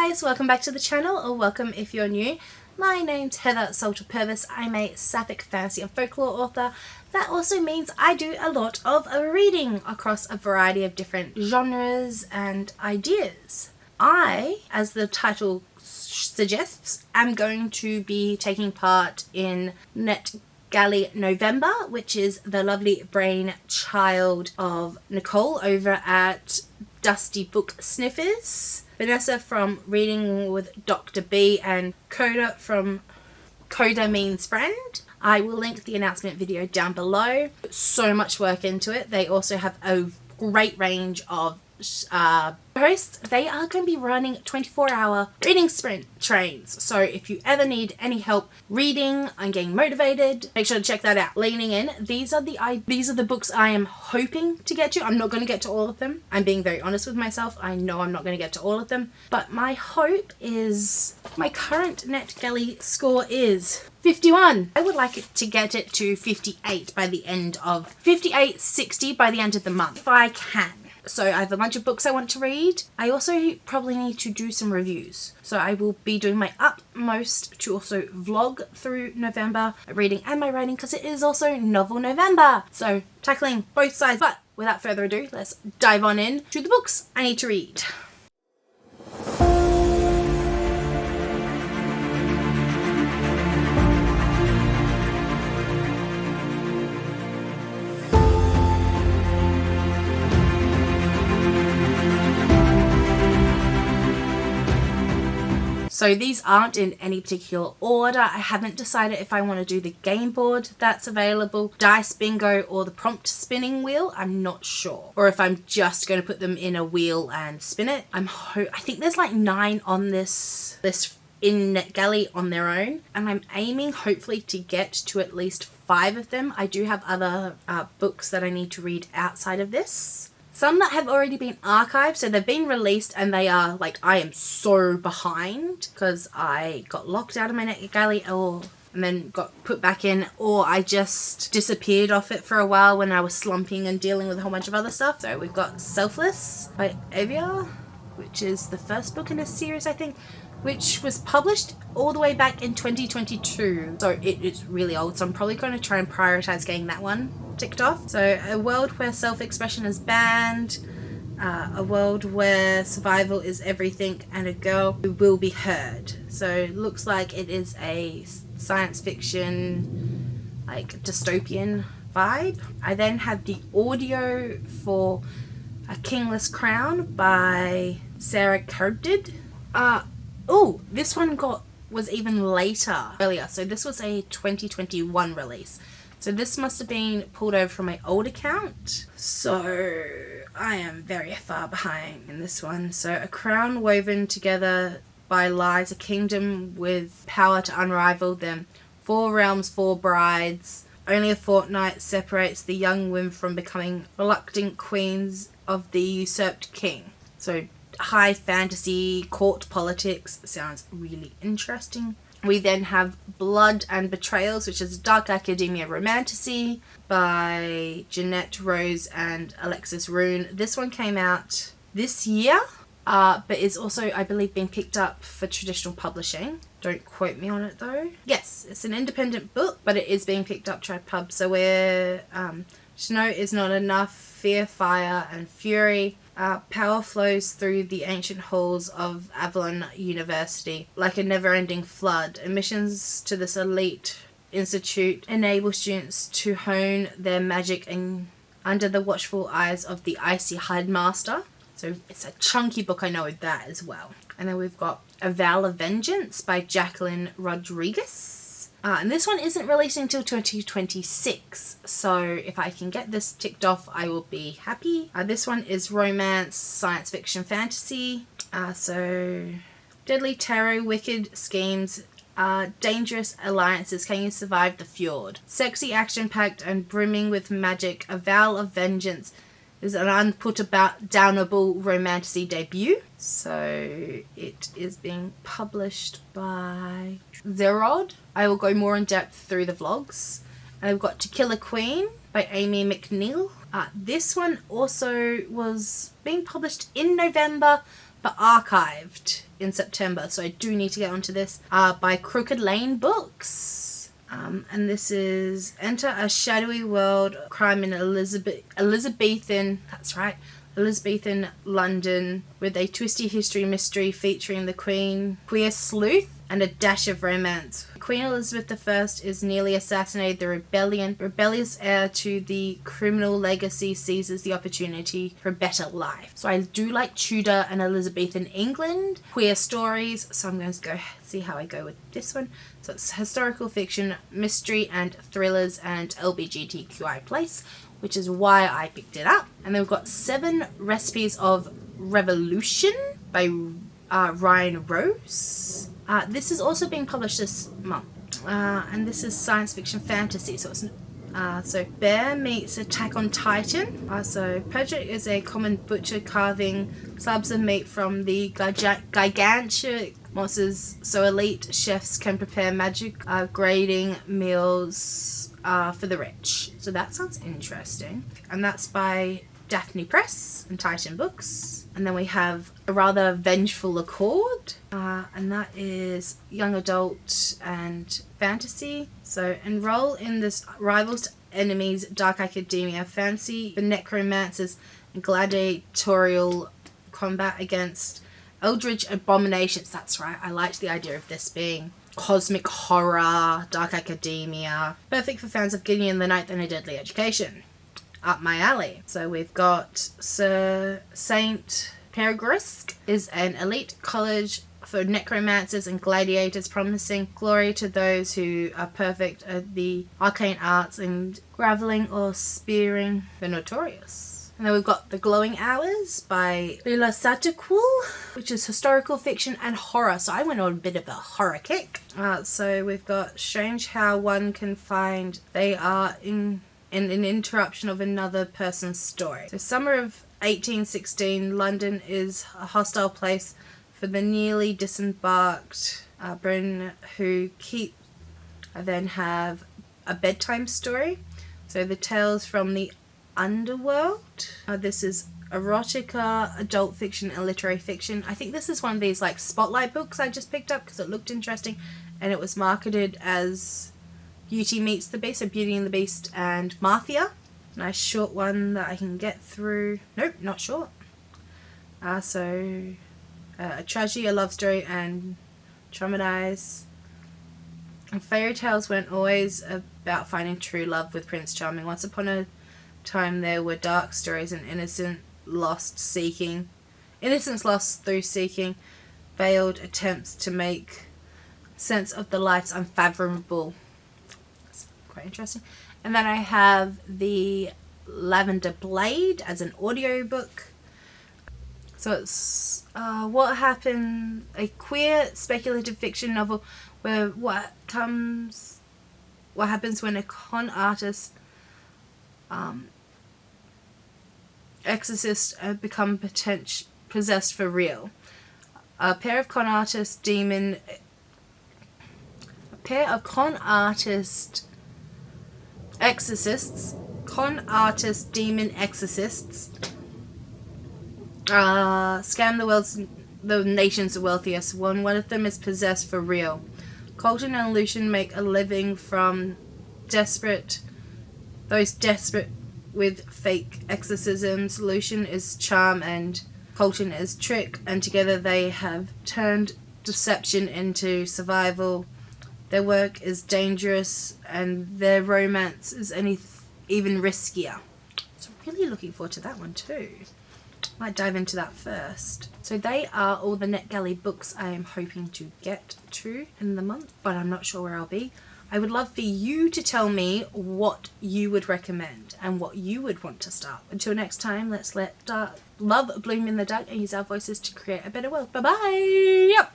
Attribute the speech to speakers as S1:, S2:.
S1: guys, welcome back to the channel, or welcome if you're new. My name's Heather Salter-Purves. I'm a sapphic fantasy and folklore author. That also means I do a lot of reading across a variety of different genres and ideas. I, as the title suggests, am going to be taking part in NetGalley November, which is the lovely brainchild of Nicole over at Dusty Book Sniffers, Vanessa from Reading with Dr. B, and Koda from Koda Means Friend. I will link the announcement video down below. So much work into it. They also have a great range of hosts. They are going to be running 24-hour reading sprint trains, so if you ever need any help reading and getting motivated, make sure to check that out. Leaning in, these are the books I am hoping to get to. I'm not going to get to all of them. I'm being very honest with myself. I know I'm not going to get to all of them, but my hope is, my current NetGalley score is 51. I would like it to get it to 58 by the end of 60 by the end of the month if I can. So I have a bunch of books I want to read. I also probably need to do some reviews. So I will be doing my utmost to also vlog through November, reading and my writing, because it is also Novel November. So tackling both sides. But without further ado, let's dive on in to the books I need to read. So these aren't in any particular order. I haven't decided if I want to do the game board that's available, dice bingo, or the prompt spinning wheel. I'm not sure. Or if I'm just going to put them in a wheel and spin it. I think there's like 9 on this list in NetGalley on their own, and I'm aiming hopefully to get to at least 5 of them. I do have other books that I need to read outside of this. Some that have already been archived, so they've been released and they are like, I am so behind because I got locked out of my NetGalley and then got put back in, or I just disappeared off it for a while when I was slumping and dealing with a whole bunch of other stuff. So we've got Selfless by Avia, which is the first book in a series, I think, which was published all the way back in 2022. So it is really old, so I'm probably going to try and prioritize getting that one ticked off. So a world where self-expression is banned, a world where survival is everything, and a girl who will be heard. So it looks like it is a science fiction, like dystopian vibe. I then have the audio for A Kingless Crown by Sarah Cardid. Oh, this one was even earlier. So this was a 2021 release. So this must have been pulled over from my old account. So I am very far behind in this one. So a crown woven together by lies, a kingdom with power to unrival them. 4 realms, 4 brides. Only a fortnight separates the young women from becoming reluctant queens of the usurped king. So high fantasy, court politics. Sounds really interesting. We then have Blood and Betrayals, which is dark academia romantasy by Jeanette, Rose, and Aleixis Rune. This one came out this year, but is also, I believe, being picked up for traditional publishing. Don't quote me on it though. Yes, it's an independent book, but it is being picked up by pub. So where snow is not enough, fear, fire, and fury. Power flows through the ancient halls of Avalon University like a never-ending flood. Admissions to this elite institute enable students to hone their magic under the watchful eyes of the icy headmaster. So it's a chunky book, I know that as well. And then we've got A Vow of Vengeance by Jacqueline Rodriguez. And this one isn't releasing until 2026, so if I can get this ticked off, I will be happy. This one is romance, science fiction, fantasy. So deadly tarot, wicked schemes, dangerous alliances. Can you survive the fjord? Sexy, action-packed, and brimming with magic. A Vow of Vengeance is an unput-downable romantasy debut. So it is being published by Zerod. I will go more in depth through the vlogs. And we've got To Kill a Queen by Amy McNeil. This one also was being published in November, but archived in September, so I do need to get onto this, by Crooked Lane Books. And this is enter a shadowy world of crime in Elizabethan, that's right, Elizabethan London, with a twisty history mystery featuring the Queen, queer sleuth, and a dash of romance. Queen Elizabeth I is nearly assassinated. The rebellious heir to the criminal legacy seizes the opportunity for a better life. So I do like Tudor and Elizabethan England queer stories, so I'm going to go see how I go with this one. So it's historical fiction, mystery and thrillers, and LGBTQIA place, which is why I picked it up. And then we've got 7 Recipes of Revolution by Ryan Rose. This is also being published this month, and this is science fiction fantasy. So it's so Bear meets Attack on Titan. So Project is a common butcher carving slabs of meat from the gigantic monsters, so elite chefs can prepare magic grading meals for the rich. So that sounds interesting, and that's by Daphne Press and Titan Books. And then we have A Rather Vengeful Accord, and that is young adult and fantasy. So enroll in this rivals to enemies dark academia fantasy for necromancers and gladiatorial combat against eldritch abominations. That's right, I liked the idea of this being cosmic horror, dark academia, perfect for fans of Gideon the Ninth and A Deadly Education. Up my alley. So we've got Sir Saint Peregrisk is an elite college for necromancers and gladiators, promising glory to those who are perfect at the arcane arts and graveling or spearing the notorious. And then we've got The Glowing Hours by Lila Satterquil, which is historical fiction and horror. So I went on a bit of a horror kick. So we've got strange how one can find they are in an interruption of another person's story. So summer of 1816, London is a hostile place for the nearly disembarked Britain who then have a bedtime story. So the tales from the underworld. This is erotica, adult fiction, and literary fiction. I think this is one of these like spotlight books I just picked up because it looked interesting, and it was marketed as Beauty Meets the Beast, so Beauty and the Beast and Mafia. Nice short one that I can get through. Nope, not short. A tragedy, a love story, and traumatize. And fairy tales weren't always about finding true love with Prince Charming. Once upon a time there were dark stories and innocence lost through seeking, veiled attempts to make sense of the life's unfathomable. Quite interesting. And then I have the Lavender Blade as an audiobook. So it's what happened, a queer speculative fiction novel where what happens when a con artist exorcists become possessed for real. A pair of con artist demon exorcists scam the nation's wealthiest. One of them is possessed for real. Colton and Lucian make a living from those desperate with fake exorcisms. Lucian is charm and Colton is trick, and together they have turned deception into survival. Their work is dangerous and their romance is even riskier. So really looking forward to that one too. Might dive into that first. So they are all the NetGalley books I am hoping to get to in the month, but I'm not sure where I'll be. I would love for you to tell me what you would recommend and what you would want to start. Until next time, let's let love bloom in the dark and use our voices to create a better world. Bye bye! Yep.